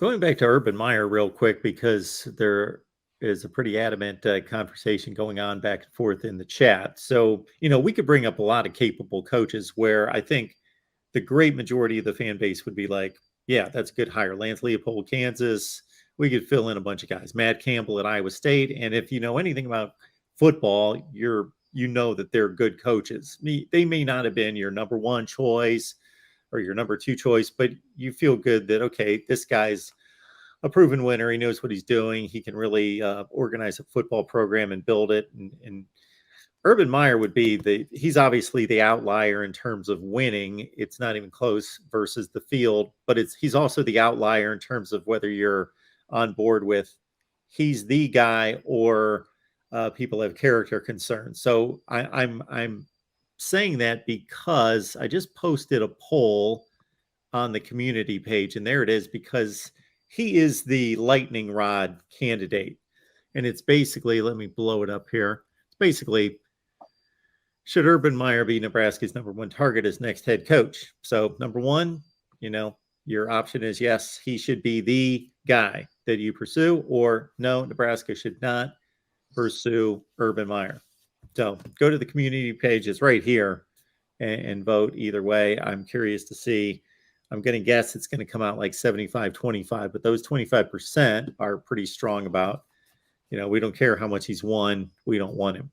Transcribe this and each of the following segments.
Going back to Urban Meyer real quick, because there is a pretty adamant conversation going on back and forth in the chat. So, we could bring up a lot of capable coaches where I think the great majority of the fan base would be like, yeah, that's a good hire. Lance Leopold, Kansas. We could fill in a bunch of guys. Matt Campbell at Iowa State. And if you know anything about football, you know that they're good coaches. They may not have been your number one choice or your number two choice, but you feel good that, okay, this guy's a proven winner. He knows what he's doing. He can really organize a football program and build it. And Urban Meyer would be he's obviously the outlier in terms of winning. It's not even close versus the field, but he's also the outlier in terms of whether you're on board with he's the guy or people have character concerns. So I'm saying that because I just posted a poll on the community page, and there it is, because he is the lightning rod candidate. And it's basically, let me blow it up here. It's basically, should Urban Meyer be Nebraska's number one target as next head coach? So number one, your option is yes, he should be the guy that you pursue, or no, Nebraska should not pursue Urban Meyer. So go to the community page. It's right here and vote either way. I'm curious to see. I'm going to guess it's going to come out like 75-25, but those 25% are pretty strong about, we don't care how much he's won. We don't want him.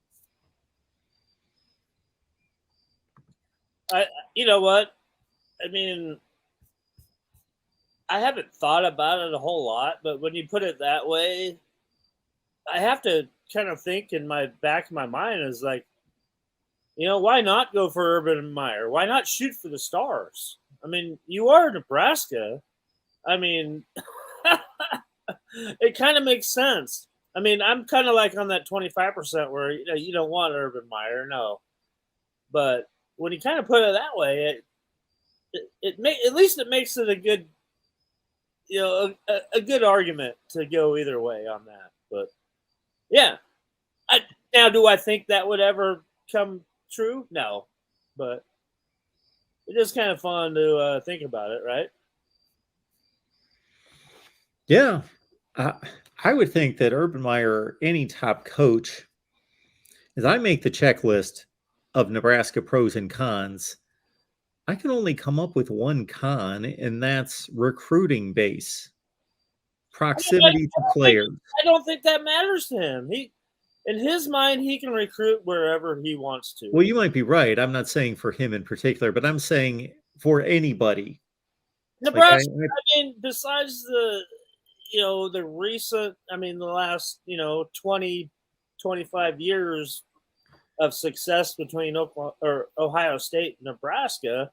You know what? I mean, I haven't thought about it a whole lot, but when you put it that way, I have to kind of think in my back of my mind is like, why not go for Urban Meyer? Why not shoot for the stars? I mean, you are Nebraska. I mean, it kind of makes sense. I mean, I'm kind of like on that 25% where, you don't want Urban Meyer, no. But when you kind of put it that way, at least it makes it a good, a good argument to go either way on that. But yeah, now do I think that would ever come true? No, but it's just kind of fun to think about it, right? Yeah, I would think that Urban Meyer, any top coach, as I make the checklist of Nebraska pros and cons, I can only come up with one con, and that's recruiting base, proximity to players. I don't think that matters to him. In his mind, he can recruit wherever he wants to. Well, you might be right. I'm not saying for him in particular, but I'm saying for anybody. Nebraska, I mean, besides the recent, the last, 20, 25 years of success between Ohio State and Nebraska,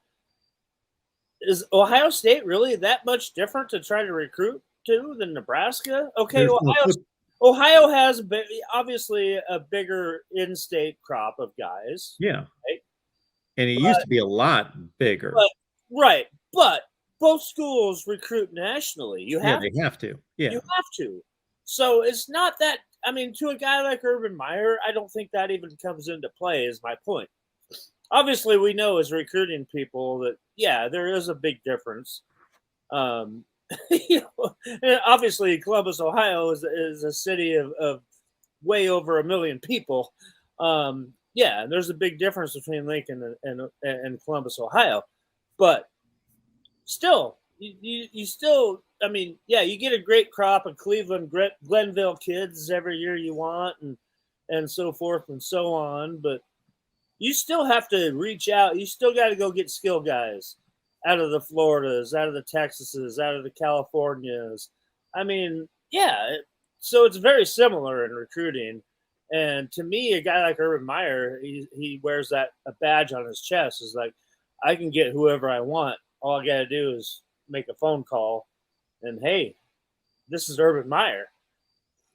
is Ohio State really that much different to try to recruit to than Nebraska? Okay, Ohio has obviously a bigger in-state crop of guys. Yeah. Right? And it used to be a lot bigger. But both schools recruit nationally. They have to. Yeah. You have to. So it's not that, to a guy like Urban Meyer, I don't think that even comes into play, is my point. Obviously, we know as recruiting people that, yeah, there is a big difference. Obviously, Columbus, Ohio is a city of way over 1 million people. Yeah, there's a big difference between Lincoln and Columbus, Ohio. But still, you still, you get a great crop of Cleveland, Glenville kids every year you want, and so forth and so on. But you still have to reach out. You still got to go get skill guys out of the Floridas, out of the Texases, out of the Californias. So it's very similar in recruiting. And to me, a guy like Urban Meyer, he wears a badge on his chest. Is like, I can get whoever I want. All I got to do is make a phone call. And, hey, this is Urban Meyer.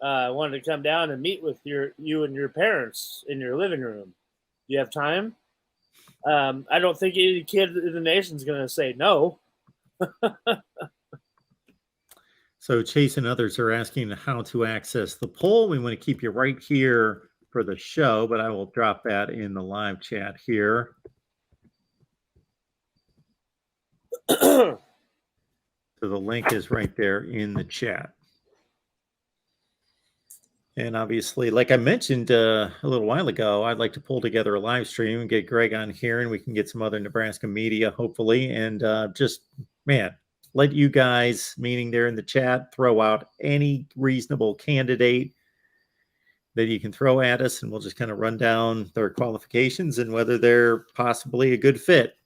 I wanted to come down and meet with you and your parents in your living room. Do you have time? I don't think any kid in the nation is going to say no. So Chase and others are asking how to access the poll. We want to keep you right here for the show, but I will drop that in the live chat here. So the link is right there in the chat. And obviously, like I mentioned a little while ago, I'd like to pull together a live stream and get Greg on here, and we can get some other Nebraska media, hopefully, and just, man, let you guys, meaning there in the chat, throw out any reasonable candidate that you can throw at us, and we'll just kind of run down their qualifications and whether they're possibly a good fit.